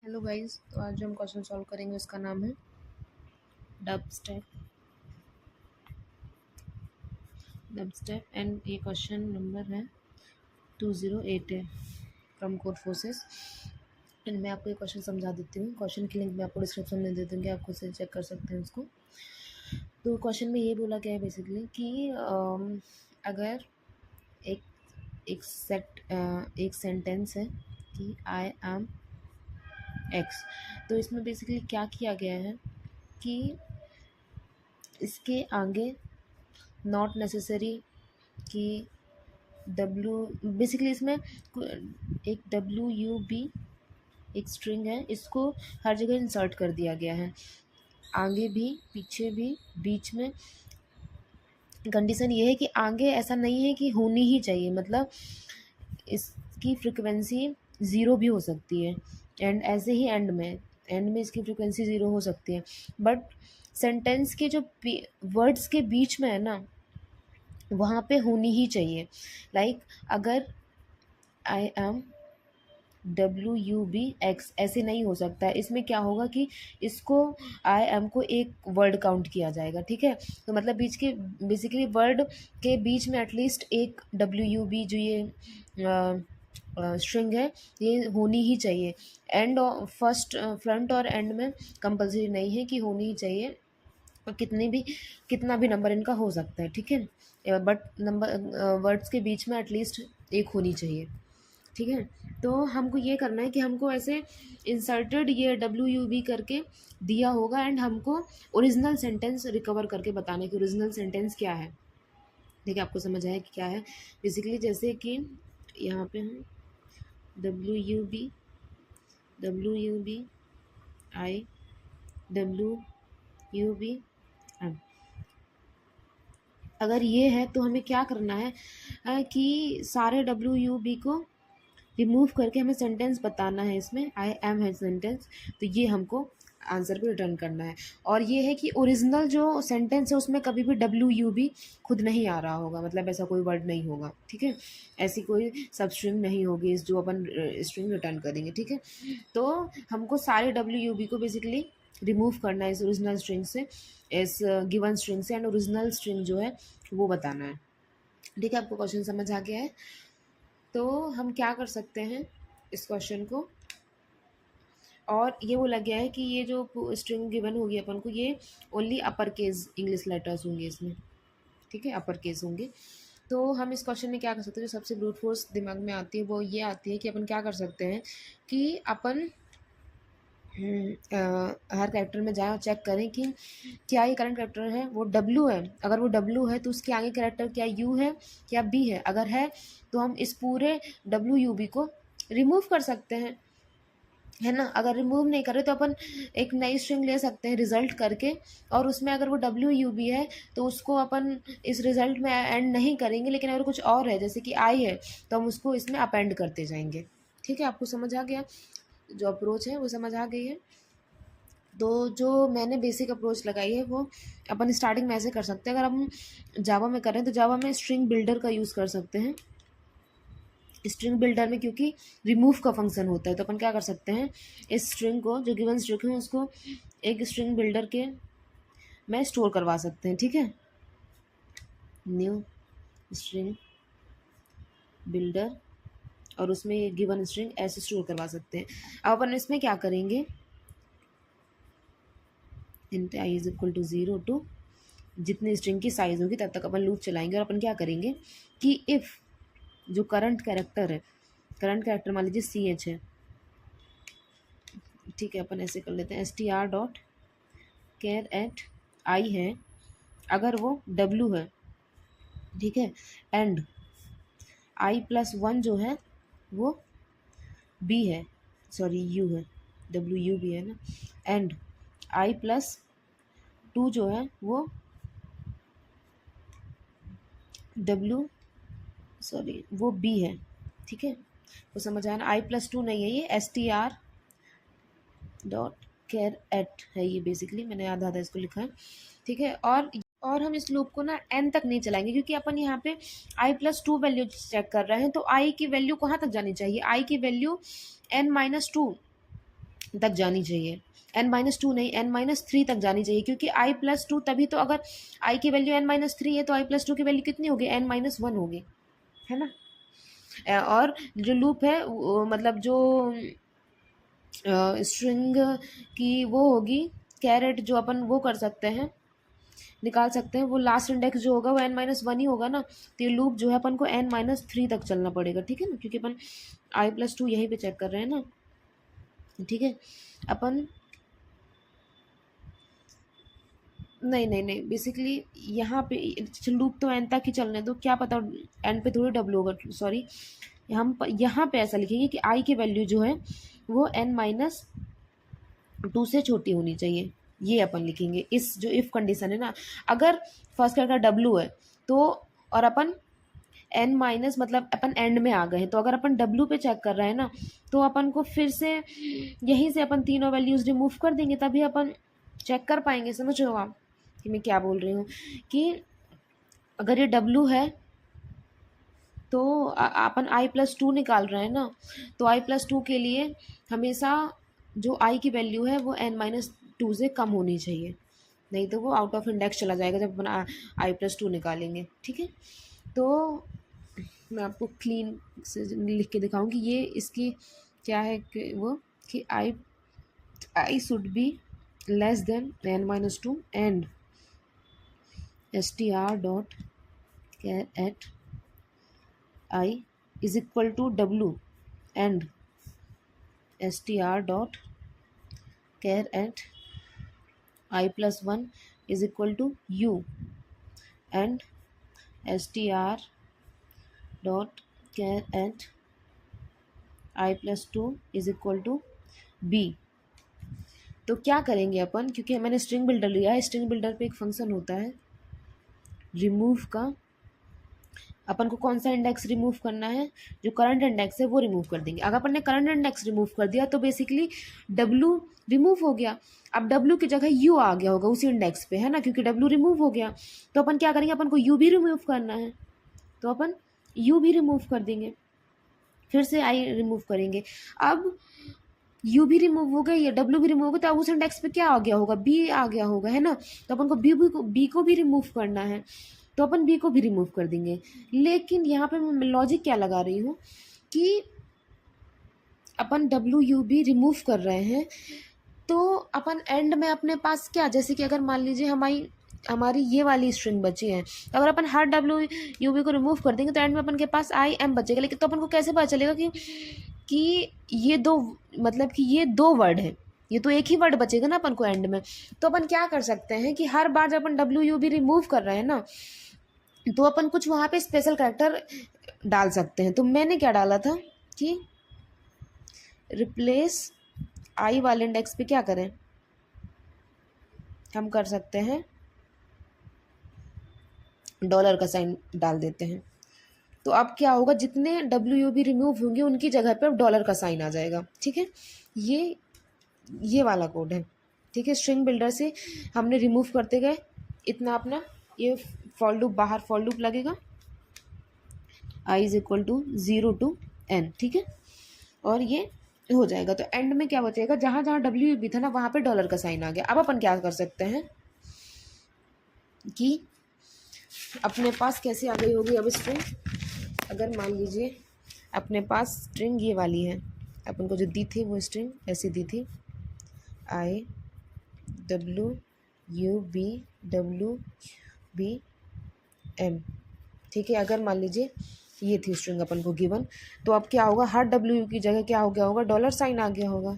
Hello guys, तो आज जो हम क्वेश्चन सॉल्व करेंगे उसका नाम है डब स्टेप एंड ये क्वेश्चन नंबर है 208 है फ्रॉम कोड फोर्सेस। एंड मैं आपको ये क्वेश्चन समझा देती हूँ। क्वेश्चन की लिंक मैं आपको डिस्क्रिप्शन में दे दूँगी, आप खुद से चेक कर सकते हैं उसको। तो क्वेश्चन में ये बोला गया है बेसिकली कि अगर एक एक सेंटेंस है कि आई एम एक्स, तो इसमें बेसिकली क्या किया गया है कि इसके आगे नॉट नेसेसरी कि डब्ल्यू, बेसिकली इसमें एक WUB एक स्ट्रिंग है, इसको हर जगह इंसर्ट कर दिया गया है, आगे भी पीछे भी बीच में। कंडीशन ये है कि आगे ऐसा नहीं है कि होनी ही चाहिए, मतलब इसकी फ्रिक्वेंसी ज़ीरो भी हो सकती है, एंड ऐसे ही एंड में इसकी फ्रिक्वेंसी ज़ीरो हो सकती है। बट सेंटेंस के जो वर्ड्स के बीच में है ना, वहाँ पे होनी ही चाहिए। लाइक अगर आई एम WUB ऐसे नहीं हो सकता है। इसमें क्या होगा कि इसको आई एम को एक वर्ड काउंट किया जाएगा, ठीक है। तो मतलब बीच के बेसिकली वर्ड के बीच में एटलीस्ट एक WUB जो ये स्ट्रिंग है ये होनी ही चाहिए। एंड फर्स्ट फ्रंट और एंड में कंपलसरी नहीं है कि होनी ही चाहिए, और कितना भी नंबर इनका हो सकता है, ठीक है। बट नंबर वर्ड्स के बीच में एटलीस्ट एक होनी चाहिए, ठीक है। तो हमको ये करना है कि हमको ऐसे इंसर्टेड ये WUB करके दिया होगा, एंड हमको ओरिजिनल सेंटेंस रिकवर करके बताने की ओरिजिनल सेंटेंस क्या है, ठीक है। आपको समझ आया कि क्या है बेसिकली। जैसे कि यहाँ पे हम WUB आई WUB एम, अगर ये है तो हमें क्या करना है कि सारे WUB को रिमूव करके हमें सेंटेंस बताना है। इसमें आई एम है सेंटेंस, तो ये हमको आंसर पे रिटर्न करना है। और ये है कि ओरिजिनल जो सेंटेंस है उसमें कभी भी WUB खुद नहीं आ रहा होगा, मतलब ऐसा कोई वर्ड नहीं होगा, ठीक है। ऐसी कोई सब स्ट्रिंग नहीं होगी इस जो अपन स्ट्रिंग रिटर्न करेंगे, ठीक है। तो हमको सारे WUB को बेसिकली रिमूव करना है इस ओरिजिनल स्ट्रिंग से, इस गिवन स्ट्रिंग से, एंड ओरिजिनल स्ट्रिंग जो है वो बताना है, ठीक है। आपको क्वेश्चन समझ आ गया है। तो हम क्या कर सकते हैं इस क्वेश्चन को, और ये बोला गया है कि ये जो स्ट्रिंग गिवन होगी अपन को, ये only upper case English letters होंगे इसमें, ठीक है, अपर केस होंगे। तो हम इस क्वेश्चन में क्या कर सकते हैं, जो सबसे ब्रूट फोर्स दिमाग में आती है वो ये आती है कि अपन क्या कर सकते हैं कि अपन हर कैरेक्टर में जाएं और चेक करें कि क्या ये करंट कैरेक्टर है वो W है। अगर वो W है तो उसके आगे कैरेक्टर क्या U है क्या B है। अगर है तो हम इस पूरे WUB को रिमूव कर सकते हैं, है ना। अगर रिमूव नहीं करे तो अपन एक नई स्ट्रिंग ले सकते हैं रिजल्ट करके, और उसमें अगर वो WUB है तो उसको अपन इस रिजल्ट में एंड नहीं करेंगे, लेकिन अगर कुछ और है जैसे कि I है तो हम उसको इसमें अपेंड करते जाएंगे, ठीक है। आपको समझ आ गया, जो अप्रोच है वो समझ आ गई है। तो जो मैंने बेसिक अप्रोच लगाई है वो अपन स्टार्टिंग में ऐसे कर सकते हैं। अगर हम जावा में करें तो जावा में स्ट्रिंग बिल्डर का यूज़ कर सकते हैं। स्ट्रिंग बिल्डर में क्योंकि रिमूव का फंक्शन होता है, तो अपन क्या कर सकते हैं, इस स्ट्रिंग को जो गिवन स्ट्रिंग है उसको एक स्ट्रिंग बिल्डर के में स्टोर करवा सकते हैं, ठीक है। न्यू स्ट्रिंग बिल्डर, और उसमें ये गिवन स्ट्रिंग ऐसे स्टोर करवा सकते हैं। अब अपन इसमें क्या करेंगे, int i is equal to 0 to जितनी स्ट्रिंग की साइज़ होगी तब तक अपन लूप चलाएंगे, और अपन क्या करेंगे कि इफ़ जो करंट कैरेक्टर है, करंट कैरेक्टर मान लीजिए CH है, ठीक है। अपन ऐसे कर लेते हैं str.char@i है, अगर वो W है, ठीक है, एंड I+1 जो है वो B है, सॉरी U है, WUB है ना, एंड I+2 जो है वो वो B है, ठीक है। तो समझ आया ना, I+2 नहीं है, ये str.char@ है, ये बेसिकली मैंने आधा आधा इसको लिखा है, ठीक है। और हम इस लूप को ना n तक नहीं चलाएंगे, क्योंकि अपन यहाँ पे I+2 वैल्यू चेक कर रहे हैं, तो I की वैल्यू कहाँ तक जानी चाहिए, I की वैल्यू n-2 तक जानी चाहिए, n-2 नहीं, n-3 तक जानी चाहिए, क्योंकि i+2 तभी तो, अगर i की वैल्यू n-3 है तो i+2 की वैल्यू कितनी होगी, n-1 होगी, है ना। और जो लूप है मतलब जो स्ट्रिंग की वो होगी कैरेट, जो अपन वो कर सकते हैं, निकाल सकते हैं, वो लास्ट इंडेक्स जो होगा वो n-1 ही होगा ना। तो ये लूप जो है अपन को n-3 तक चलना पड़ेगा, ठीक है ना, क्योंकि अपन i+2 यहीं पे चेक कर रहे हैं ना, ठीक है। अपन नहीं नहीं नहीं, बेसिकली यहाँ पे लूप तो एन तक ही चलने दो, क्या पता एन पे थोड़ी डब्ल्यू होगा, सॉरी। हम यहाँ पे ऐसा लिखेंगे कि आई की वैल्यू जो है वो n-2 से छोटी होनी चाहिए, ये अपन लिखेंगे। इस जो इफ़ कंडीशन है ना, अगर फर्स्ट कैरेक्टर डब्ल्यू है तो, और अपन n माइनस मतलब अपन एंड में आ गए हैं, तो अगर अपन डब्ल्यू पे चेक कर रहे हैं ना, तो अपन को फिर से यहीं से अपन तीनों वैल्यूज़ रिमूव कर देंगे, तभी अपन चेक कर पाएंगे। समझ रहे हो आप कि मैं क्या बोल रही हूँ, कि अगर ये डब्ल्यू है तो अपन i+2 निकाल रहे हैं ना, तो i+2 के लिए हमेशा जो i की वैल्यू है वो n-2 से कम होनी चाहिए, नहीं तो वो आउट ऑफ इंडेक्स चला जाएगा जब अपन i+2 निकालेंगे, ठीक है। तो मैं आपको क्लीन से लिख के दिखाऊँ कि ये इसकी क्या है, कि वो कि i should be less than n-2 and str dot char at i is equal to w and str dot char at i+1 is equal to u and str dot char at i+2 is equal to b। तो क्या करेंगे अपन, क्योंकि मैंने string builder लिया है, string builder पे एक function होता है रिमूव का, अपन को कौन सा इंडेक्स रिमूव करना है, जो करंट इंडेक्स है वो रिमूव कर देंगे। अगर अपन ने करंट इंडेक्स रिमूव कर दिया तो बेसिकली डब्लू रिमूव हो गया, अब डब्लू की जगह यू आ गया होगा उसी इंडेक्स पे, है ना, क्योंकि डब्लू रिमूव हो गया। तो अपन क्या करेंगे, अपन को यू भी रिमूव करना है, तो अपन यू भी रिमूव कर देंगे, फिर से आई रिमूव करेंगे। अब यू भी रिमूव हो गया, या डब्ल्यू भी रिमूव हो गया, तो अब उस इंडेक्स पे क्या आ गया होगा, बी आ गया होगा, है ना। तो अपन को बी को भी रिमूव करना है, तो अपन बी को भी रिमूव कर देंगे। लेकिन यहाँ पे मैं लॉजिक क्या लगा रही हूँ कि अपन डब्ल्यू यू भी रिमूव कर रहे हैं, तो अपन एंड में अपने पास क्या, जैसे कि अगर मान लीजिए हमारी ये वाली स्ट्रिंग बची है, तो अगर अपन हर डब्ल्यू यू बी को रिमूव कर देंगे तो एंड में अपन के पास आई एम बचेगा। लेकिन तो अपन को कैसे पता चलेगा कि ये दो, मतलब कि ये दो वर्ड है, ये तो एक ही वर्ड बचेगा ना अपन को एंड में। तो अपन क्या कर सकते हैं कि हर बार जब अपन डब्ल्यू यू बी रिमूव कर रहे हैं ना, तो अपन कुछ वहाँ पे स्पेशल कैरेक्टर डाल सकते हैं। तो मैंने क्या डाला था कि रिप्लेस आई वाले इंडेक्स पे क्या करें, हम कर सकते हैं डॉलर का साइन डाल देते हैं। तो अब क्या होगा, जितने डब्ल्यू यू बी रिमूव होंगे उनकी जगह पे अब डॉलर का साइन आ जाएगा, ठीक है। ये वाला कोड है, ठीक है। स्ट्रिंग बिल्डर से हमने रिमूव करते गए इतना अपना, ये फॉर लूप, बाहर फॉर लूप लगेगा i is equal to 0 to n, ठीक है, और ये हो जाएगा। तो एंड में क्या बचेगा, जहाँ जहाँ डब्ल्यू भी था ना वहाँ पे डॉलर का साइन आ गया। अब अपन क्या कर सकते हैं कि अपने पास कैसे आ गई होगी अब स्ट्रिंग, अगर मान लीजिए अपने पास स्ट्रिंग ये वाली है, अपन को जो दी थी वो स्ट्रिंग ऐसी दी थी, i w u b m, ठीक है। अगर मान लीजिए ये थी स्ट्रिंग अपन को गिवन, तो अब क्या होगा, हर डब्ल्यू की जगह क्या हो गया होगा, डॉलर साइन आ गया होगा।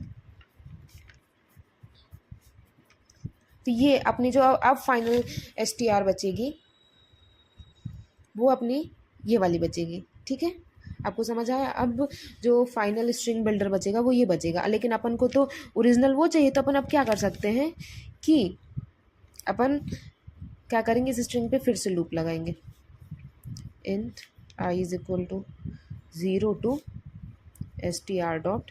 तो ये अपनी जो अब फाइनल str बचेगी वो अपनी ये वाली बचेगी, ठीक है। आपको समझ आया। अब जो फाइनल स्ट्रिंग बिल्डर बचेगा वो ये बचेगा, लेकिन अपन को तो ओरिजिनल वो चाहिए। तो अपन अब क्या कर सकते हैं कि अपन क्या करेंगे, इस स्ट्रिंग पे फिर से लूप लगाएंगे, int i is equal to 0 to str dot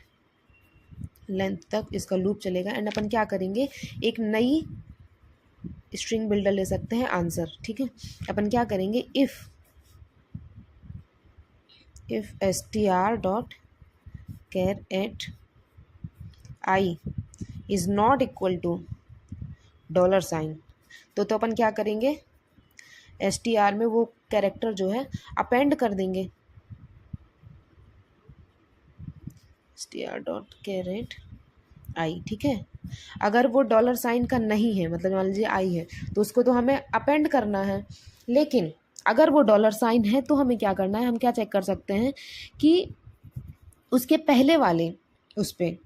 length तक इसका लूप चलेगा। एंड अपन क्या करेंगे, एक नई स्ट्रिंग बिल्डर ले सकते हैं आंसर, ठीक है। अपन क्या करेंगे, if str dot char at i is not equal to dollar sign, तो अपन क्या करेंगे, str में वो कैरेक्टर जो है अपेंड कर देंगे, str.कैरेट आई, ठीक है। अगर वो डॉलर साइन का नहीं है, मतलब मान लीजिए आई है, तो उसको तो हमें अपेंड करना है। लेकिन अगर वो डॉलर साइन है तो हमें क्या करना है, हम क्या चेक कर सकते हैं कि उसके पहले वाले उस पर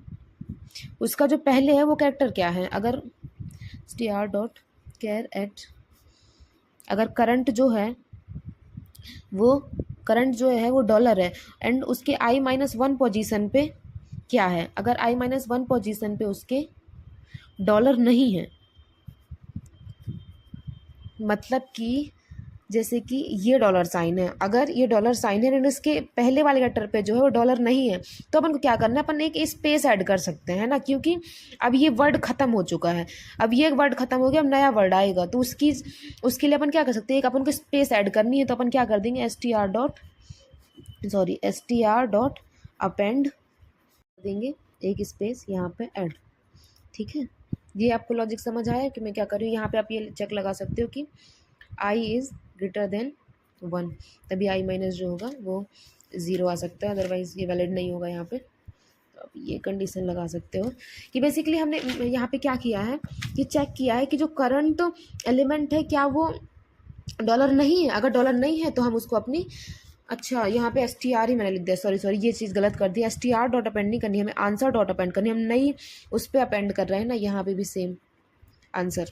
उसका जो पहले है वो कैरेक्टर क्या है। अगर str.char@, अगर करंट जो है वो डॉलर है एंड उसके i-1 पोजीशन पे क्या है, अगर i-1 पोजीशन पे उसके डॉलर नहीं है, मतलब कि जैसे कि ये डॉलर साइन है, अगर ये डॉलर साइन है एंड इसके पहले वाले लेटर पे जो है वो डॉलर नहीं है, तो अपन को क्या करना है, अपन एक स्पेस ऐड कर सकते हैं ना, क्योंकि अब ये वर्ड ख़त्म हो चुका है, अब ये वर्ड ख़त्म हो गया, अब नया वर्ड आएगा, तो उसके लिए अपन क्या कर सकते हैं, एक अपन को स्पेस ऐड करनी है, तो अपन क्या कर देंगे, str डॉट अपेंड देंगे, एक स्पेस यहाँ पे ऐड, ठीक है। ये आपको लॉजिक समझ आया कि मैं क्या कर रही हूँ। यहाँ पे आप ये चेक लगा सकते हो कि i इज़ ग्रेटर देन 1, तभी i- जो होगा वो 0 आ सकता है, अदरवाइज़ ये वैलिड नहीं होगा यहाँ पे। तो आप ये कंडीशन लगा सकते हो कि बेसिकली हमने यहाँ पे क्या किया है कि चेक किया है कि जो करंट एलिमेंट है क्या वो डॉलर नहीं है, अगर डॉलर नहीं है तो हम उसको अपनी, अच्छा यहाँ पे str ही मैंने लिख दिया, सॉरी ये चीज़ गलत कर दी, str डॉट अपेंड नहीं करनी, हमें आंसर डॉट अपेंड करनी, हम नई उस पर अपेंड कर रहे हैं ना, यहाँ पे भी सेम आंसर,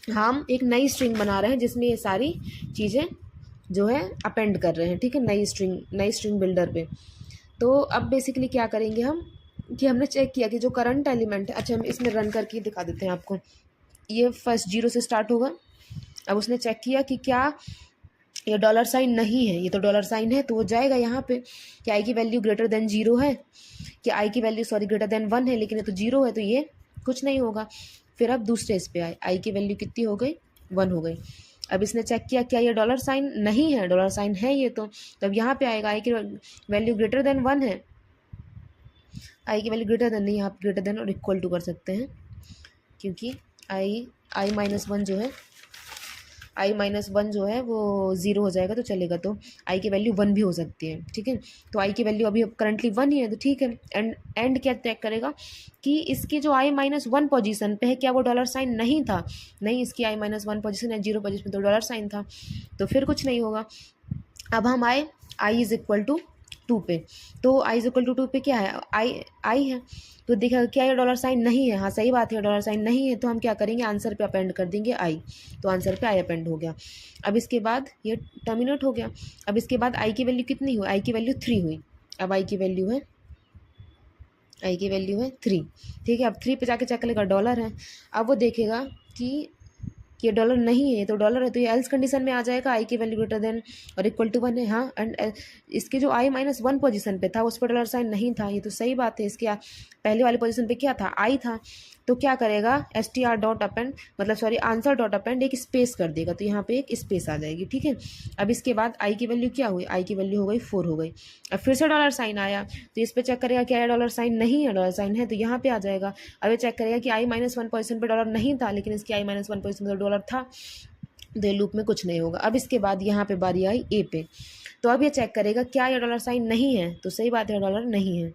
हम एक नई स्ट्रिंग बना रहे हैं जिसमें ये सारी चीज़ें जो है अपेंड कर रहे हैं, ठीक है, नई स्ट्रिंग बिल्डर पे। तो अब बेसिकली क्या करेंगे हम कि हमने चेक किया कि जो करंट एलिमेंट है, अच्छा हम इसमें रन करके दिखा देते हैं आपको, ये फर्स्ट 0 से स्टार्ट होगा। अब उसने चेक किया कि क्या ये डॉलर साइन नहीं है, ये तो डॉलर साइन है, तो वो जाएगा यहाँ पे कि आई की वैल्यू ग्रेटर देन 0 है, कि आई की वैल्यू ग्रेटर देन 1 है, लेकिन ये तो 0 है, तो ये कुछ नहीं होगा। फिर अब दूसरे इस पे आए, आई की वैल्यू कितनी हो गई, 1 हो गई। अब इसने चेक किया क्या ये डॉलर साइन नहीं है, डॉलर साइन है ये तो अब यहाँ पे आएगा आई की वैल्यू ग्रेटर देन 1 है, आई की वैल्यू ग्रेटर देन नहीं, आप ग्रेटर देन और इक्वल टू कर सकते हैं, क्योंकि i-1 जो है i-1 जो है वो 0 हो जाएगा तो चलेगा, तो i की वैल्यू 1 भी हो सकती है, ठीक है। तो i की वैल्यू अभी करंटली 1 ही है, तो ठीक है। एंड क्या चेक करेगा कि इसकी जो i-1 पोजीशन पे है क्या वो डॉलर साइन नहीं था, नहीं, इसकी i-1 पोजीशन है 0 पोजीशन तो डॉलर साइन था, तो फिर कुछ नहीं होगा। अब हम आए i इज़ इक्वल टू 2 पे, तो i इज़ इक्वल टू 2 पे क्या है, आई है, तो देखा क्या ये डॉलर साइन नहीं है, हाँ सही बात है, डॉलर साइन नहीं है, तो हम क्या करेंगे, आंसर पे अपेंड कर देंगे आई, तो आंसर पे आई अपेंड हो गया। अब इसके बाद ये टर्मिनेट हो गया। अब इसके बाद आई की वैल्यू कितनी हुई, आई की वैल्यू 3 हुई। अब आई की वैल्यू है 3, ठीक है। अब 3 पे जाके चेक करेगा डॉलर है, अब वो देखेगा कि ये डॉलर नहीं है, ये तो डॉलर है, तो ये एल्स कंडीशन में आ जाएगा, आई की वैल्यू ग्रेटर देन और इक्वल टू 1 है, हाँ। एंड इसके जो i-1 पोजीशन पे था उस पर डॉलर साइन नहीं था, ये तो सही बात है, इसके पहले वाले पोजीशन पे क्या था, आई था, तो क्या करेगा, str डॉट अपेंड, मतलब आंसर डॉट अपेंड एक स्पेस कर देगा, तो यहाँ पे एक स्पेस आ जाएगी, ठीक है। अब इसके बाद आई की वैल्यू क्या हुई, आई की वैल्यू हो गई 4 हो गई। अब फिर से डॉलर साइन आया, तो इस पर चेक करेगा क्या है, डॉलर साइन नहीं है, डॉलर साइन है तो यहाँ पे आ जाएगा। अब ये चेक करेगा कि i-1 पोजीशन पे डॉलर नहीं था, लेकिन इसकी i-1 पोजीशन पर डॉलर था, तो लूप में कुछ नहीं होगा। अब इसके बाद यहाँ पे बारी आई ए पे, तो अब ये चेक करेगा क्या ये डॉलर साइन नहीं है, तो सही बात है डॉलर नहीं है।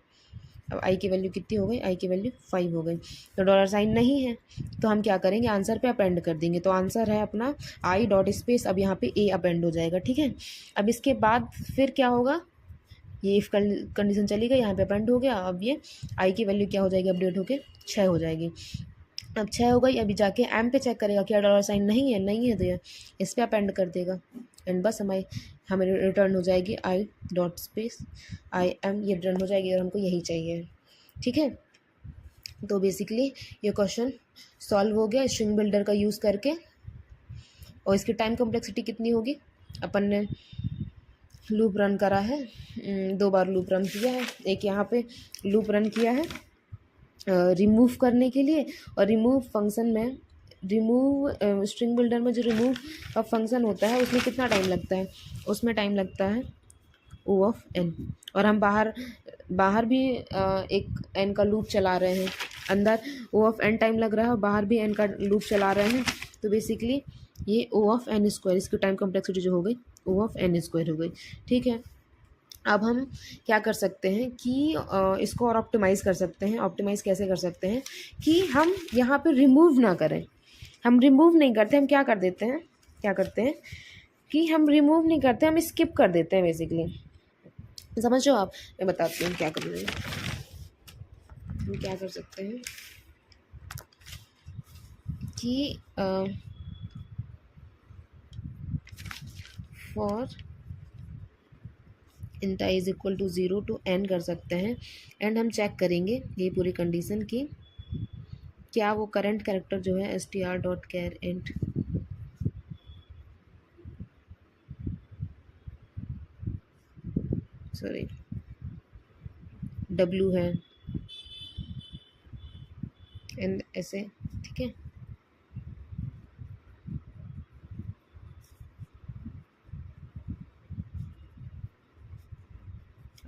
अब आई की वैल्यू कितनी हो गई, आई की वैल्यू 5 हो गई, तो डॉलर साइन नहीं है, तो हम क्या करेंगे, आंसर पे अपेंड कर देंगे, तो आंसर है अपना आई डॉट स्पेस, अब यहाँ पे ए अपेंड हो जाएगा, ठीक है। अब इसके बाद फिर क्या होगा, ये इफ कंडीशन चली गई, यहाँ पे अपेंड हो गया, अब ये आई की वैल्यू क्या हो जाएगी, अपडेट होके 6 हो जाएगी। अब 6 हो गई, अभी जाके एम पे चेक करेगा क्या डॉलर साइन नहीं है, तो ये इस पर अपेंड कर देगा, एंड बस हमें रिटर्न हो जाएगी I dot space I am, ये रिटर्न हो जाएगी और हमको यही चाहिए, ठीक है। तो बेसिकली ये क्वेश्चन सॉल्व हो गया स्ट्रिंग बिल्डर का यूज़ करके, और इसकी टाइम कॉम्प्लेक्सिटी कितनी होगी, अपन ने लूप रन करा है, 2 बार लूप रन किया है, एक यहाँ पे लूप रन किया है रिमूव करने के लिए, और रिमूव फंक्शन में स्ट्रिंग बिल्डर में जो रिमूव का फंक्शन होता है उसमें कितना टाइम लगता है, उसमें टाइम लगता है ओ ऑफ एन, और हम बाहर बाहर भी एक एन का लूप चला रहे हैं, अंदर ओ ऑफ एन टाइम लग रहा है और बाहर भी एन का लूप चला रहे हैं, तो बेसिकली ये ओ ऑफ एन स्क्वायर, इसकी टाइम कॉम्प्लेक्सिटी जो हो गई ओ ऑफ एन स्क्वायर हो गई। ठीक है, अब हम क्या कर सकते हैं कि इसको और ऑप्टिमाइज़ कर सकते हैं। ऑप्टिमाइज़ कैसे कर सकते हैं कि हम यहाँ पे रिमूव ना करें, हम रिमूव नहीं करते, हम क्या कर देते हैं, क्या करते हैं कि हम रिमूव नहीं करते, हम स्किप कर देते हैं बेसिकली। समझो आप, मैं बताती हूँ क्या करेंगे, हम क्या कर सकते हैं कि for int a is equal to 0 to n कर सकते हैं, एंड हम चेक करेंगे ये पूरी कंडीशन की क्या वो करंट कैरेक्टर जो है str.char int सॉरी w है, एंड ऐसे, ठीक है।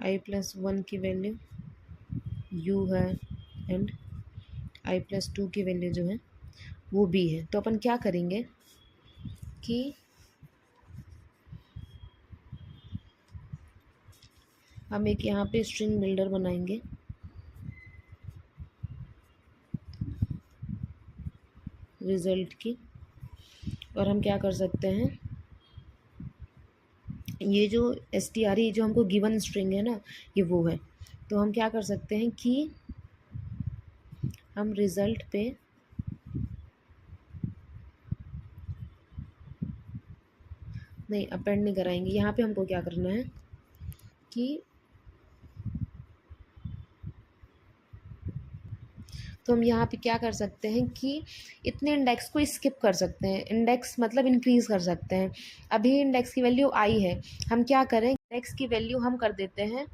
i+1 की वैल्यू u है, एंड i+2 की वैल्यू जो है वो b है। तो अपन क्या करेंगे कि हम एक यहाँ पे स्ट्रिंग बिल्डर बनाएंगे, रिज़ल्ट की, और हम क्या कर सकते हैं, ये जो str जो हमको गिवन स्ट्रिंग है ना, ये वो है, तो हम क्या कर सकते हैं कि हम रिज़ल्ट पे नहीं अपेंड नहीं कराएंगे। यहाँ पे हमको क्या करना है कि तो हम यहाँ पे क्या कर सकते हैं कि इतने इंडेक्स को स्किप कर सकते हैं, इंडेक्स मतलब इंक्रीज़ कर सकते हैं। अभी इंडेक्स की वैल्यू आई है, हम क्या करें, इंडेक्स की वैल्यू हम कर देते हैं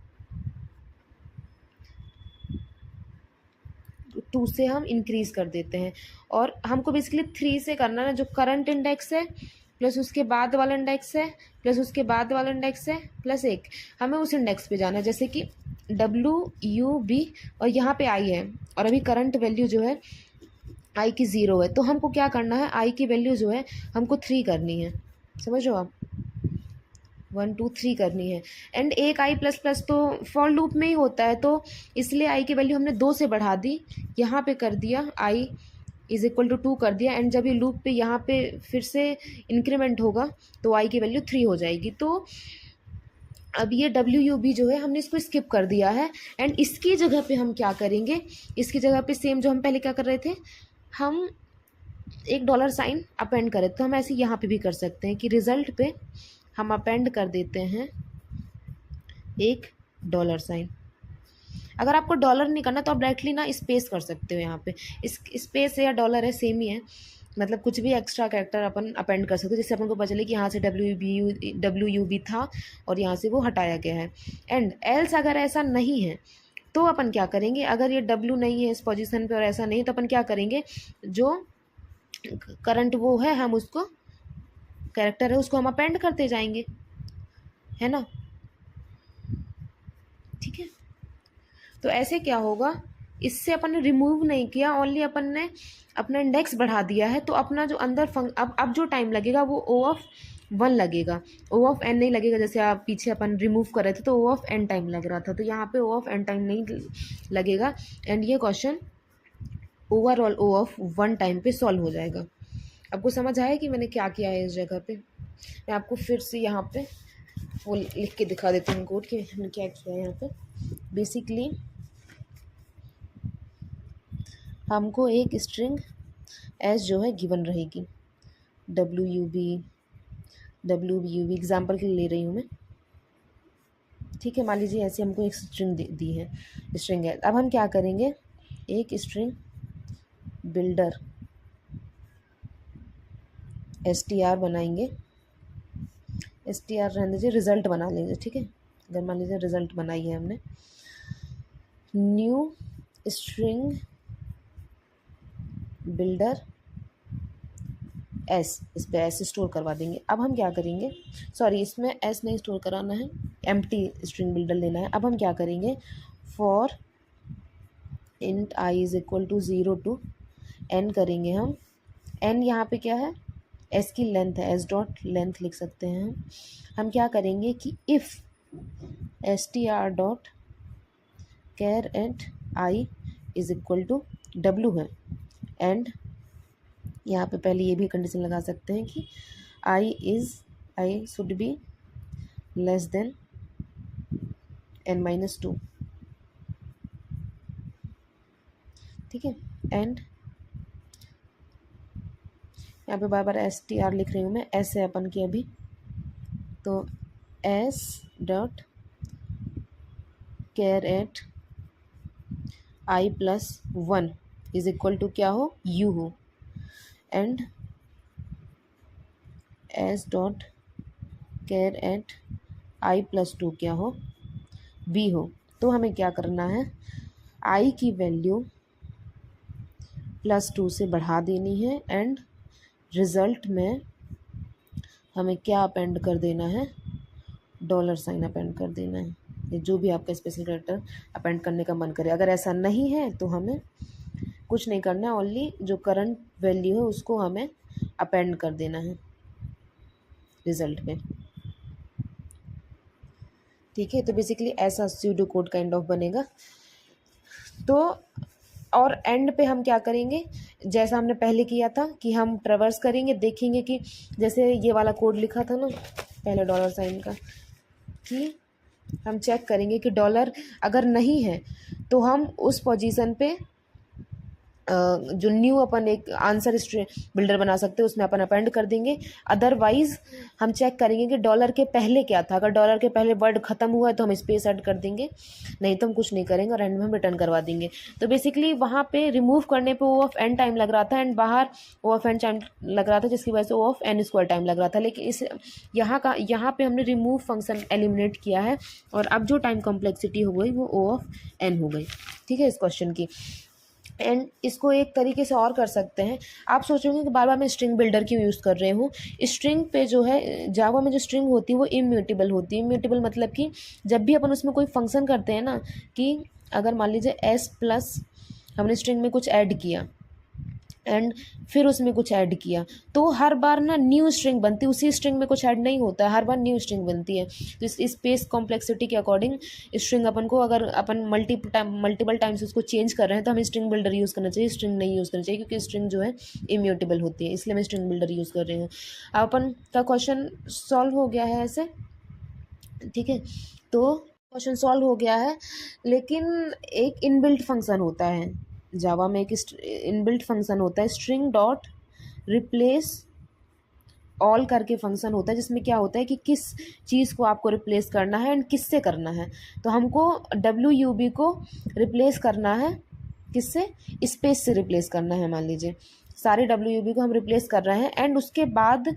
2 से हम इंक्रीज़ कर देते हैं, और हमको बेसिकली 3 से करना है, जो करंट इंडेक्स है प्लस उसके बाद वाला इंडेक्स है प्लस उसके बाद वाला इंडेक्स है प्लस एक, हमें उस इंडेक्स पे जाना है, जैसे कि WUB और यहाँ पे आई है, और अभी करंट वैल्यू जो है आई की 0 है, तो हमको क्या करना है, आई की वैल्यू जो है हमको 3 करनी है। समझ लो आप, 1 2 3 करनी है, एंड एक आई प्लस प्लस तो फॉर लूप में ही होता है, तो इसलिए आई की वैल्यू हमने 2 से बढ़ा दी, यहाँ पे कर दिया आई इज इक्वल टू 2 कर दिया, एंड जब ये लूप पे यहाँ पे फिर से इंक्रीमेंट होगा तो आई की वैल्यू 3 हो जाएगी। तो अब ये WUB जो है हमने इसको स्किप कर दिया है, एंड इसकी जगह पे हम क्या करेंगे, इसकी जगह पे सेम जो हम पहले क्या कर रहे थे, हम एक डॉलर साइन अपेंड करें, तो हम ऐसे यहाँ पे भी कर सकते हैं कि रिज़ल्ट पे हम अपेंड कर देते हैं एक डॉलर साइन। अगर आपको डॉलर नहीं करना तो आप डायरेक्टली ना स्पेस कर सकते हो, यहाँ पे इस स्पेस या डॉलर है सेम ही है, मतलब कुछ भी एक्स्ट्रा कैरेक्टर अपन अपेंड कर सकते हो, जिससे अपन को पता चले कि यहाँ से WUB था और यहाँ से वो हटाया गया है। एंड एल्स अगर ऐसा नहीं है तो अपन क्या करेंगे, अगर ये W नहीं है इस पोजीशन पे और ऐसा नहीं तो अपन क्या करेंगे, जो करंट वो है हम उसको कैरेक्टर है उसको हम अपेंड करते जाएंगे, है ना। ठीक है, तो ऐसे क्या होगा, इससे अपन ने रिमूव नहीं किया, ओनली अपन ने अपना इंडेक्स बढ़ा दिया है, तो अपना जो अंदर अब जो टाइम लगेगा वो O ऑफ 1 लगेगा, O ऑफ n नहीं लगेगा, जैसे आप पीछे अपन रिमूव कर रहे थे तो O ऑफ n टाइम लग रहा था, तो यहाँ पे O ऑफ n टाइम नहीं लगेगा, एंड ये question overall O of 1 time पे सॉल्व हो जाएगा। आपको समझ आया कि मैंने क्या किया है इस जगह पे। मैं आपको फिर से यहाँ पे वो लिख के दिखा देती हूँ कोड कि हमने क्या किया है यहाँ पे। बेसिकली हमको एक स्ट्रिंग एस जो है गिवन रहेगी, WUB एग्जाम्पल के लिए ले रही हूँ मैं, ठीक है। मान लीजिए ऐसे हमको एक स्ट्रिंग दी है, स्ट्रिंग है। अब हम क्या करेंगे, एक स्ट्रिंग बिल्डर STR बनाएंगे, STR रहने दीजिए, रिज़ल्ट बना लेंगे, ठीक है। अगर मान लीजिए रिज़ल्ट बनाई है हमने, न्यू स्ट्रिंग बिल्डर एस, इस पर एस स्टोर करवा देंगे। अब हम क्या करेंगे, सॉरी इसमें एस नहीं स्टोर कराना है, एम्प्टी स्ट्रिंग बिल्डर लेना है। अब हम क्या करेंगे, for int i is equal to 0 to n करेंगे हम। n यहाँ पे क्या है, s की लेंथ है, s डॉट लेंथ लिख सकते हैं हम क्या करेंगे कि if str dot char at i is equal to डब्लू है, एंड यहाँ पे पहले ये भी कंडीशन लगा सकते हैं कि i should be less than n-2, ठीक है। एंड यहाँ पे बार बार str लिख रही हूँ मैं, s है अपन की अभी, तो s dot char at I plus 1 is equal to क्या हो, u हो, and s dot char at I plus 2 क्या हो, b हो। तो हमें क्या करना है, i की वैल्यू +2 से बढ़ा देनी है, एंड रिज़ल्ट में हमें क्या अपेंड कर देना है, $साइन अपेंड कर देना है, ये जो भी आपका स्पेशल कैरेक्टर अपेंड करने का मन करे। अगर ऐसा नहीं है तो हमें कुछ नहीं करना है, ओनली जो करंट वैल्यू है उसको हमें अपेंड कर देना है रिज़ल्ट में, ठीक है। तो बेसिकली ऐसा स्यूडो कोड काइंड ऑफ बनेगा। तो और एंड पे हम क्या करेंगे, जैसा हमने पहले किया था कि हम ट्रेवर्स करेंगे, देखेंगे कि जैसे ये वाला कोड लिखा था ना पहले $साइन का, कि हम चेक करेंगे कि डॉलर अगर नहीं है तो हम उस पोजीशन पे जो न्यू अपन एक आंसर बिल्डर बना सकते हैं उसमें अपन अपेंड कर देंगे। अदरवाइज़ हम चेक करेंगे कि डॉलर के पहले क्या था, अगर डॉलर के पहले वर्ड ख़त्म हुआ है तो हम स्पेस ऐड कर देंगे, नहीं तो हम कुछ नहीं करेंगे और एंड में हम रिटर्न करवा देंगे। तो बेसिकली वहाँ पे रिमूव करने पे ओ ऑफ एन टाइम लग रहा था, एंड बाहर ओ ऑफ एन टाइम लग रहा था, जिसकी वजह से ओ ऑफ एन स्क्वायर टाइम लग रहा था। लेकिन इस यहाँ पे हमने रिमूव फंक्शन एलिमिनेट किया है, और अब जो टाइम कॉम्प्लेक्सिटी हो गई वो ओ ऑफ एन हो गई, ठीक है, इस क्वेश्चन की। एंड इसको एक तरीके से और कर सकते हैं, आप सोचोगे कि बार बार मैं स्ट्रिंग बिल्डर क्यों यूज़ कर रही हूँ। स्ट्रिंग पे जो है जावा में जो स्ट्रिंग होती है वो इम्यूटेबल होती है। इम्यूटेबल मतलब कि जब भी अपन उसमें कोई फंक्शन करते हैं ना, कि अगर मान लीजिए एस प्लस हमने स्ट्रिंग में कुछ ऐड किया एंड फिर उसमें कुछ ऐड किया, तो हर बार ना न्यू स्ट्रिंग बनती है, उसी स्ट्रिंग में कुछ ऐड नहीं होता है, हर बार न्यू स्ट्रिंग बनती है। तो इस स्पेस कॉम्प्लेक्सिटी के अकॉर्डिंग स्ट्रिंग अपन को, अगर अपन मल्टीपल टाइम्स उसको चेंज कर रहे हैं तो हमें स्ट्रिंग बिल्डर यूज़ करना चाहिए, स्ट्रिंग नहीं यूज़ करना चाहिए, क्योंकि स्ट्रिंग जो है इम्यूटेबल होती है, इसलिए मैं स्ट्रिंग बिल्डर यूज़ कर रही हूँ। अब अपन का क्वेश्चन सॉल्व हो गया है ऐसे, ठीक है। तो क्वेश्चन सॉल्व हो गया है, लेकिन एक इनबिल्ट फंक्शन होता है जावा में, एक इनबिल्ट फंक्शन होता है स्ट्रिंग डॉट रिप्लेस ऑल करके फंक्शन होता है, जिसमें क्या होता है कि किस चीज़ को आपको रिप्लेस करना है एंड किससे करना है। तो हमको WUB को रिप्लेस करना है, किससे, स्पेस से रिप्लेस करना है। मान लीजिए सारे WUB को हम रिप्लेस कर रहे हैं, एंड उसके बाद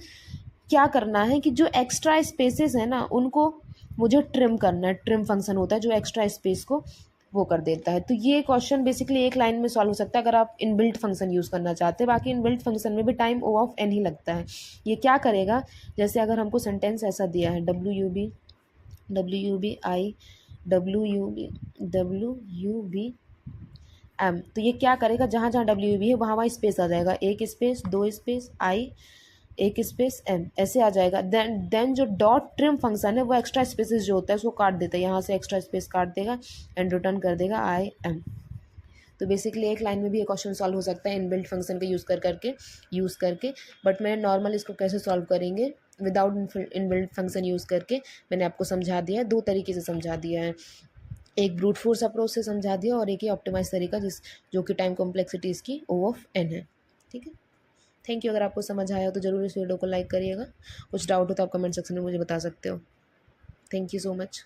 क्या करना है कि जो एक्स्ट्रा स्पेसेस है ना उनको मुझे ट्रिम करना है। ट्रिम फंक्शन होता है जो एक्स्ट्रा स्पेस को वो कर देता है। तो ये क्वेश्चन बेसिकली एक लाइन में सॉल्व हो सकता है अगर आप इनबिल्ट फंक्शन यूज़ करना चाहते हैं। बाकी इनबिल्ट फंक्शन में भी टाइम ओ ऑफ एन ही लगता है। ये क्या करेगा, जैसे अगर हमको सेंटेंस ऐसा दिया है WUB M, तो ये क्या करेगा, जहाँ जहाँ WUB है वहाँ वहाँ स्पेस आ जाएगा, एक स्पेस, दो स्पेस, आई, एक स्पेस एम, ऐसे आ जाएगा। देन जो डॉट ट्रिम फंक्शन है वो एक्स्ट्रा स्पेसेस जो होता है उसको काट देता है, यहाँ से एक्स्ट्रा स्पेस काट देगा एंड रिटर्न कर देगा आई एम। तो बेसिकली एक लाइन में भी ये क्वेश्चन सॉल्व हो सकता है इनबिल्ट फंक्शन का यूज़ करके। बट मैं नॉर्मल इसको कैसे सॉल्व करेंगे विदाउट इनबिल्ट फंक्शन यूज़ करके मैंने आपको समझा दिया है, दो तरीके से समझा दिया है। एक ब्रूट फोर्स अप्रोच से समझा दिया और एक ही ऑप्टिमाइज तरीका जो कि टाइम कॉम्प्लेक्सिटी इसकी O ऑफ n है, ठीक है। Thank you. अगर आपको समझ आया हो तो ज़रूर इस वीडियो को लाइक करिएगा। कुछ डाउट हो तो आप कमेंट सेक्शन में मुझे बता सकते हो। Thank you so much.